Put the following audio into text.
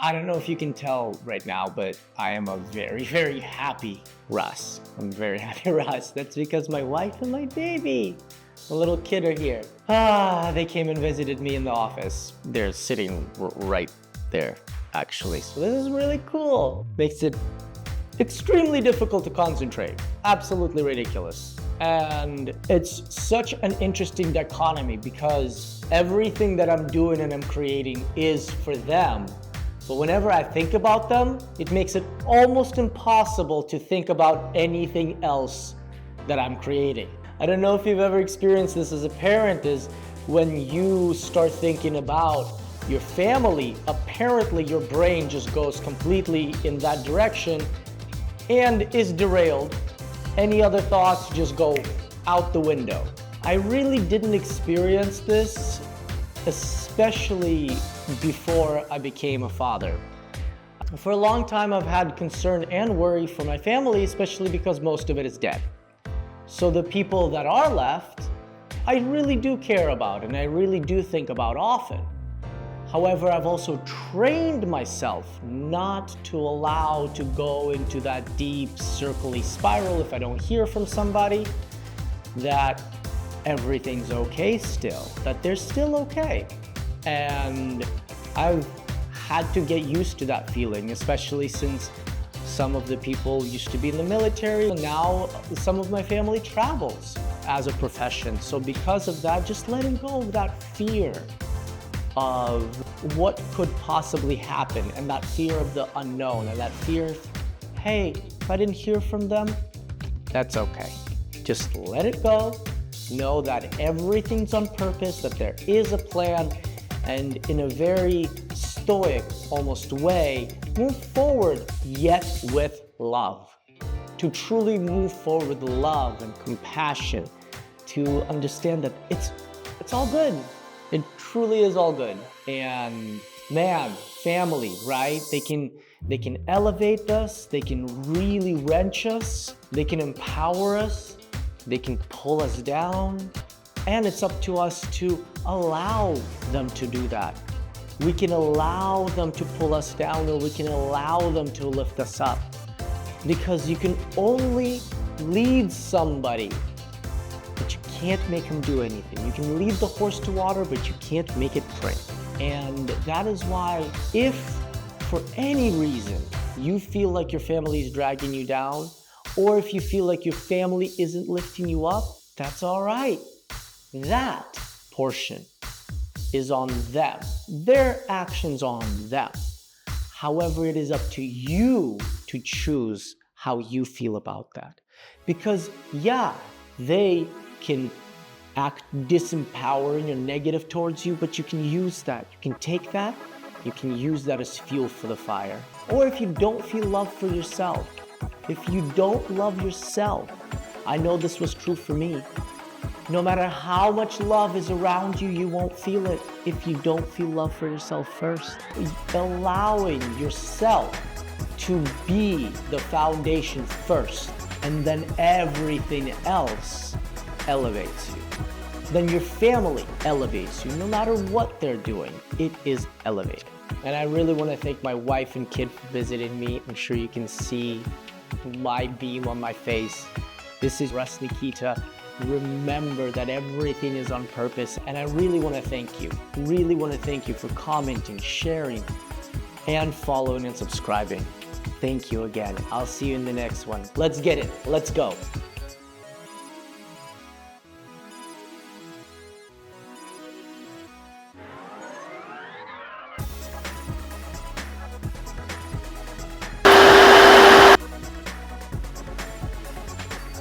I don't know if you can tell right now, but I am a very, very happy Russ. I'm very happy Russ. That's because my wife and my baby, the little kid, are here. They came and visited me in the office. They're sitting right there, actually. So this is really cool. Makes it extremely difficult to concentrate. Absolutely ridiculous. And it's such an interesting dichotomy because everything that I'm doing and I'm creating is for them. But whenever I think about them, it makes it almost impossible to think about anything else that I'm creating. I don't know if you've ever experienced this as a parent, is when you start thinking about your family, apparently your brain just goes completely in that direction and is derailed. Any other thoughts just go out the window. I really didn't experience this, especially before I became a father. For a long time, I've had concern and worry for my family, especially because most of it is dead. So the people that are left, I really do care about and I really do think about often. However, I've also trained myself not to allow to go into that deep circly spiral if I don't hear from somebody, that everything's okay still, that they're still okay. And I've had to get used to that feeling, especially since some of the people used to be in the military. Now some of my family travels as a profession. So because of that, just letting go of that fear of what could possibly happen and that fear of the unknown and that fear, hey, if I didn't hear from them, that's okay. Just let it go. Know that everything's on purpose, that there is a plan, and in a very stoic, almost way, move forward, yet with love. To truly move forward with love and compassion, to understand that it's all good. It truly is all good. And man, family, right? They can elevate us, they can really wrench us, they can empower us, they can pull us down, and it's up to us to allow them to do that. We can allow them to pull us down, or we can allow them to lift us up. Because you can only lead somebody, but you can't make them do anything. You can lead the horse to water, but you can't make it drink. And that is why, if for any reason you feel like your family is dragging you down, or if you feel like your family isn't lifting you up, that's all right. That portion is on them. Their actions on them. However, it is up to you to choose how you feel about that. Because yeah, they can act disempowering or negative towards you, but you can use that. You can take that, you can use that as fuel for the fire. Or if you don't feel love for yourself, if you don't love yourself, I know this was true for me. No matter how much love is around you, you won't feel it if you don't feel love for yourself first. Allowing yourself to be the foundation first, and then everything else elevates you. Then your family elevates you. No matter what they're doing, it is elevated. And I really want to thank my wife and kid for visiting me. I'm sure you can see my beam on my face. This is Nikita. Remember that everything is on purpose, and I really want to thank you. Really want to thank you for commenting, sharing, and following and subscribing. Thank you again. I'll see you in the next one. Let's get it. Let's go.